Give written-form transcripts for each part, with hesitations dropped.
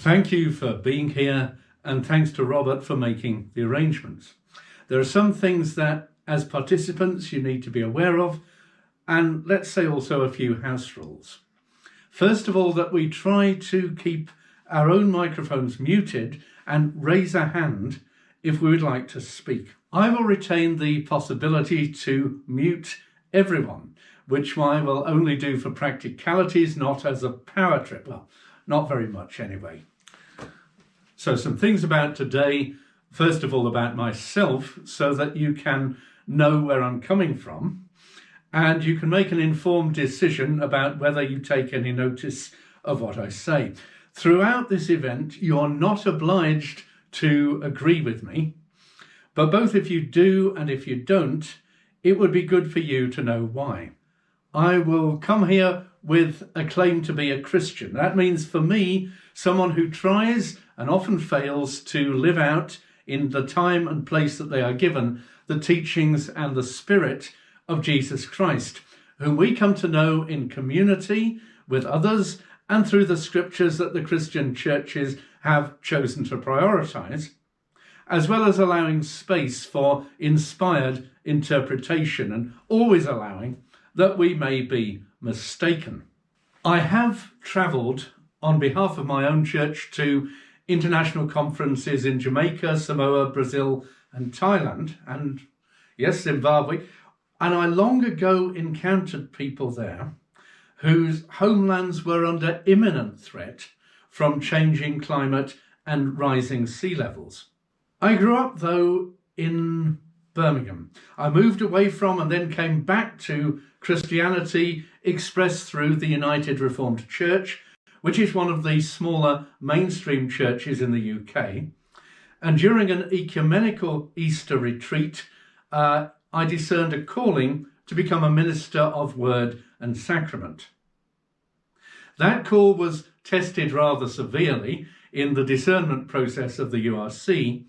Thank you for being here, and thanks to Robert for making the arrangements. There are some things that, as participants, you need to be aware of, and let's say also a few house rules. First of all, that we try to keep our own microphones muted and raise a hand if we would like to speak. I will retain the possibility to mute everyone, which I will only do for practicalities, not as a power trip. Well, not very much anyway. So some things about today, first of all about myself, so that you can know where I'm coming from, and you can make an informed decision about whether you take any notice of what I say. Throughout this event, you're not obliged to agree with me, but both if you do and if you don't, it would be good for you to know why. I will come here with a claim to be a Christian. That means for me, someone who tries and often fails to live out in the time and place that they are given the teachings and the spirit of Jesus Christ, whom we come to know in community with others and through the scriptures that the Christian churches have chosen to prioritize, as well as allowing space for inspired interpretation and always allowing that we may be mistaken. I have travelled on behalf of my own church to international conferences in Jamaica, Samoa, Brazil and Thailand, and yes, Zimbabwe, and I long ago encountered people there whose homelands were under imminent threat from changing climate and rising sea levels. I grew up, though, in Birmingham. I moved away from and then came back to Christianity expressed through the United Reformed Church, which is one of the smaller mainstream churches in the UK. And during an ecumenical Easter retreat, I discerned a calling to become a minister of word and sacrament. That call was tested rather severely in the discernment process of the URC,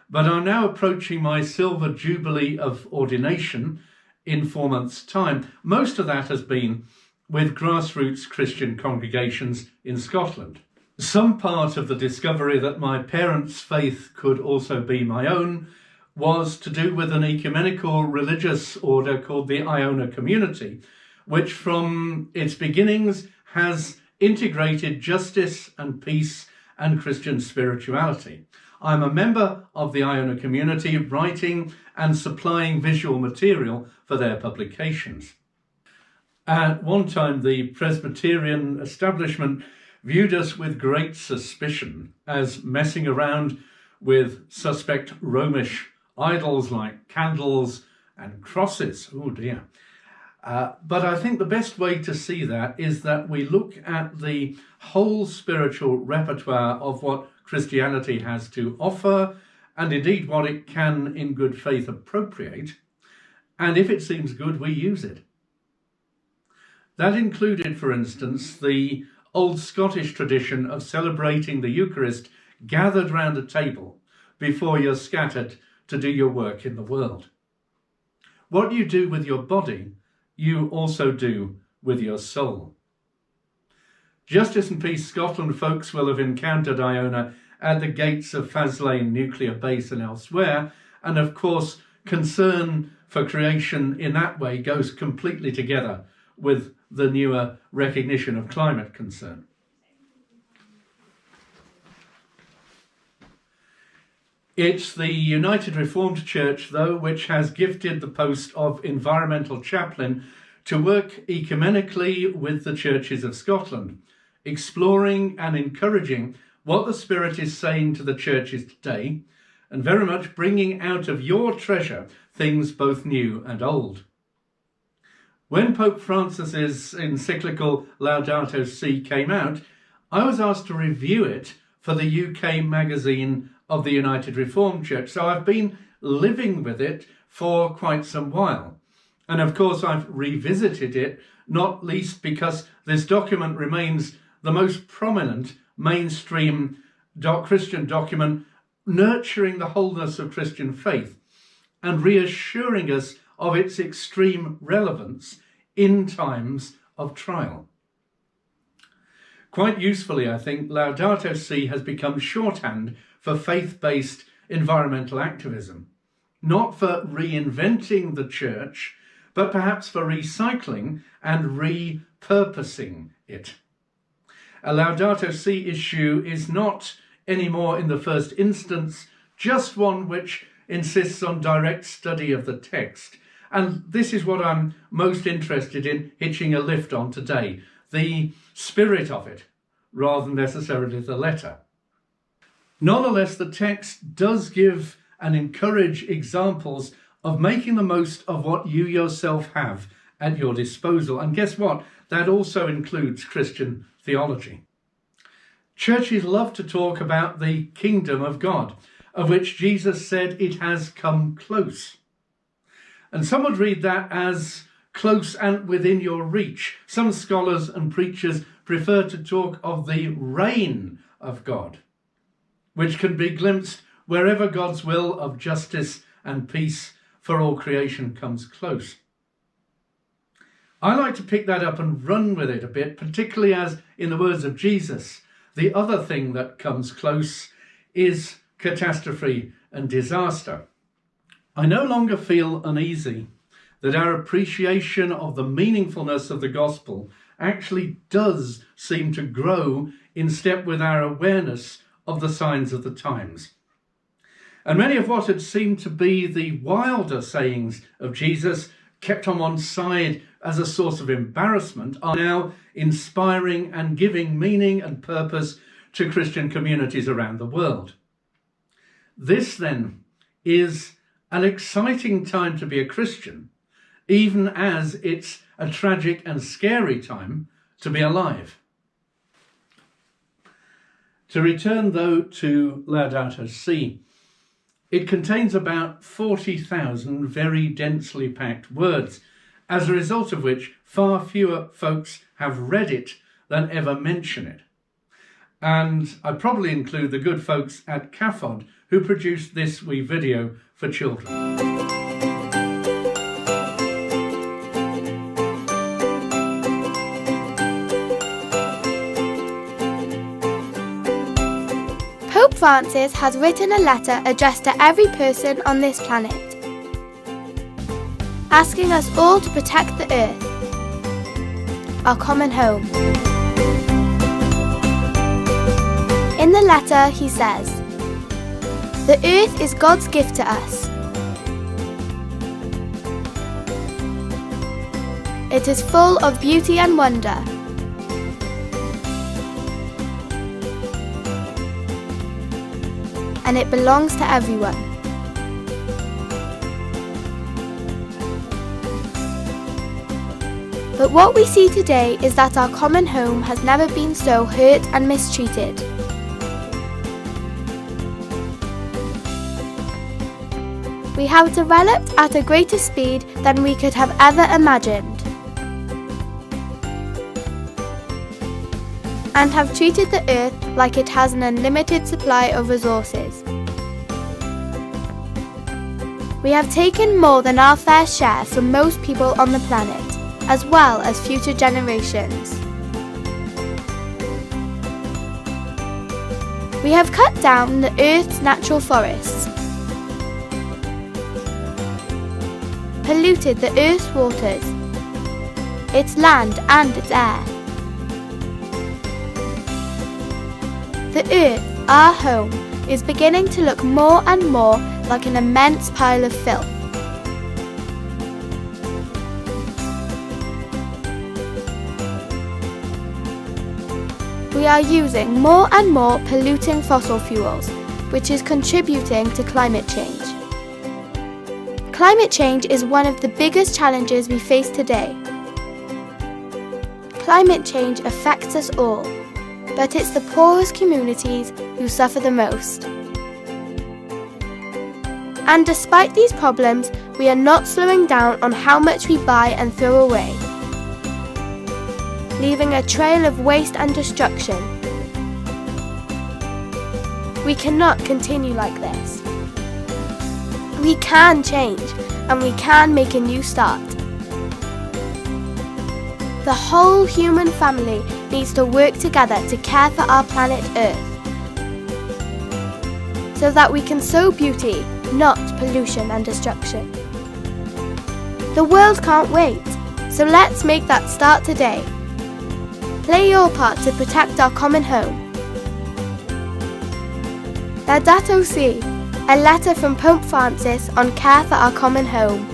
but I'm now approaching my silver jubilee of ordination in 4 months' time. Most of that has been with grassroots Christian congregations in Scotland. Some part of the discovery that my parents' faith could also be my own was to do with an ecumenical religious order called the Iona Community, which from its beginnings has integrated justice and peace and Christian spirituality. I'm a member of the Iona Community, writing and supplying visual material for their publications. At one time, the Presbyterian establishment viewed us with great suspicion as messing around with suspect Romish idols like candles and crosses. Oh dear. But I think the best way to see that is that we look at the whole spiritual repertoire of what Christianity has to offer, and indeed what it can in good faith appropriate, and if it seems good, we use it. That included, for instance, the old Scottish tradition of celebrating the Eucharist gathered round a table before you're scattered to do your work in the world. What you do with your body, you also do with your soul. Justice and Peace Scotland folks will have encountered Iona at the gates of Faslane Nuclear Base and elsewhere, and of course concern for creation in that way goes completely together with the newer recognition of climate concern. It's the United Reformed Church, though, which has gifted the post of environmental chaplain to work ecumenically with the churches of Scotland, exploring and encouraging what the Spirit is saying to the churches today, and very much bringing out of your treasure things both new and old. When Pope Francis's encyclical Laudato Si came out, I was asked to review it for the UK magazine of the United Reformed Church. So I've been living with it for quite some while. And of course, I've revisited it, not least because this document remains the most prominent mainstream Christian document nurturing the wholeness of Christian faith and reassuring us of its extreme relevance in times of trial. Quite usefully, I think, Laudato Si has become shorthand for faith-based environmental activism, not for reinventing the church, but perhaps for recycling and repurposing it. A Laudato Si issue is not anymore in the first instance just one which insists on direct study of the text. And this is what I'm most interested in hitching a lift on today, the spirit of it, rather than necessarily the letter. Nonetheless, the text does give and encourage examples of making the most of what you yourself have at your disposal. And guess what? That also includes Christian theology. Churches love to talk about the kingdom of God, of which Jesus said it has come close. And some would read that as close and within your reach. Some scholars and preachers prefer to talk of the reign of God, which can be glimpsed wherever God's will of justice and peace for all creation comes close. I like to pick that up and run with it a bit, particularly as, in the words of Jesus, the other thing that comes close is catastrophe and disaster. I no longer feel uneasy that our appreciation of the meaningfulness of the gospel actually does seem to grow in step with our awareness of the signs of the times. And many of what had seemed to be the wilder sayings of Jesus, kept on one side as a source of embarrassment, are now inspiring and giving meaning and purpose to Christian communities around the world. This, then, is an exciting time to be a Christian, even as it's a tragic and scary time to be alive. To return, though, to Laudato Si, it contains about 40,000 very densely packed words, as a result of which far fewer folks have read it than ever mention it. And I probably include the good folks at CAFOD who produced this wee video for children. Pope Francis has written a letter addressed to every person on this planet, asking us all to protect the earth, our common home. In the letter, he says, "The earth is God's gift to us. It is full of beauty and wonder. And it belongs to everyone. But what we see today is that our common home has never been so hurt and mistreated. We have developed at a greater speed than we could have ever imagined, and have treated the earth like it has an unlimited supply of resources. We have taken more than our fair share from most people on the planet, as well as future generations. We have cut down the earth's natural forests, polluted the earth's waters, its land and its air. The earth, our home, is beginning to look more and more like an immense pile of filth. We are using more and more polluting fossil fuels, which is contributing to climate change. Climate change is one of the biggest challenges we face today. Climate change affects us all, but it's the poorest communities who suffer the most. And despite these problems, we are not slowing down on how much we buy and throw away, leaving a trail of waste and destruction. We cannot continue like this. We can change, and we can make a new start. The whole human family needs to work together to care for our planet Earth, so that we can sow beauty, not pollution and destruction. The world can't wait, so let's make that start today. Play your part to protect our common home. Laudato Si, a letter from Pope Francis on care for our common home.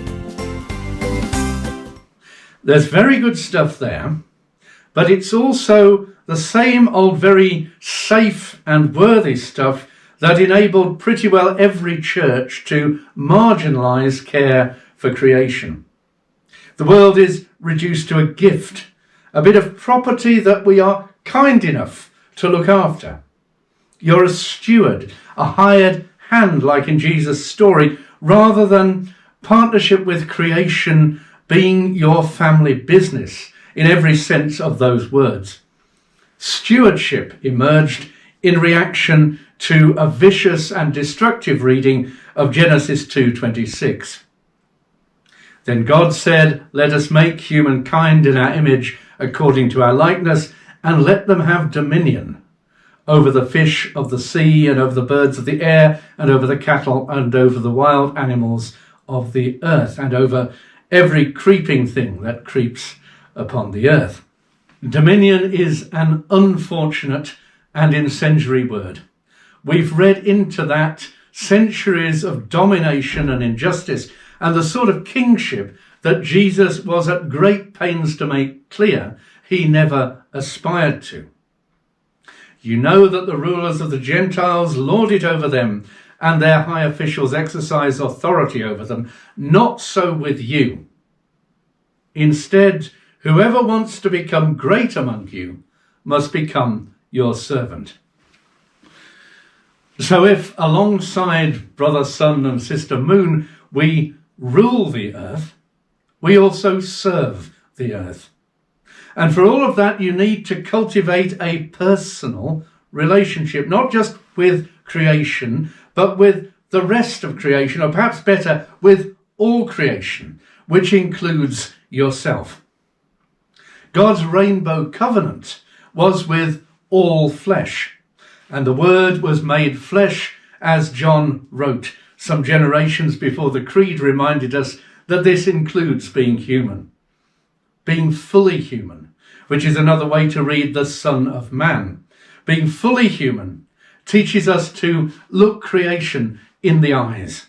There's very good stuff there, but it's also the same old very safe and worthy stuff that enabled pretty well every church to marginalise care for creation. The world is reduced to a gift, a bit of property that we are kind enough to look after. You're a steward, a hired hand like in Jesus' story, rather than partnership with creation being your family business in every sense of those words. Stewardship emerged in reaction to a vicious and destructive reading of Genesis 2:26. Then God said, "Let us make humankind in our image according to our likeness, and let them have dominion over the fish of the sea, and over the birds of the air, and over the cattle, and over the wild animals of the earth, and over every creeping thing that creeps upon the earth." Dominion is an unfortunate and incendiary word. We've read into that centuries of domination and injustice, and the sort of kingship that Jesus was at great pains to make clear he never aspired to. You know that the rulers of the Gentiles lord it over them, and their high officials exercise authority over them. Not so with you. Instead, whoever wants to become great among you must become your servant. So if alongside Brother Sun and Sister Moon we rule the earth, we also serve the earth. And for all of that, you need to cultivate a personal relationship, not just with creation, but with the rest of creation, or perhaps better, with all creation, which includes yourself. God's rainbow covenant was with all flesh, and the Word was made flesh, as John wrote some generations before the Creed reminded us that this includes being human, being fully human, which is another way to read the Son of Man. Being fully human teaches us to look creation in the eyes.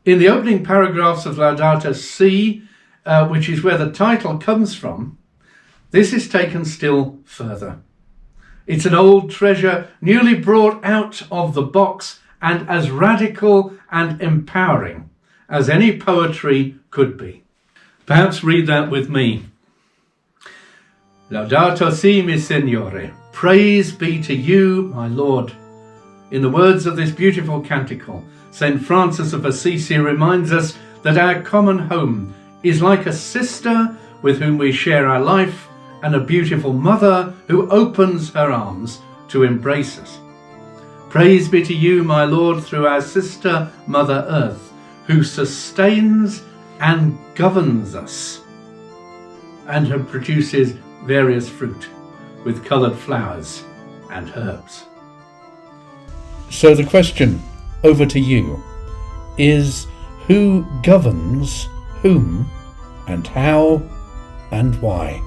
In the opening paragraphs of Laudato Si, which is where the title comes from, this is taken still further. It's an old treasure newly brought out of the box, and as radical and empowering as any poetry could be. Perhaps read that with me. Laudato Si, mi Signore. Praise be to you, my Lord. In the words of this beautiful canticle, St. Francis of Assisi reminds us that our common home is like a sister with whom we share our life, and a beautiful mother who opens her arms to embrace us. Praise be to you, my Lord, through our sister Mother Earth, who sustains and governs us, and who produces various fruit with coloured flowers and herbs. So the question, over to you, is who governs whom, and how, and why?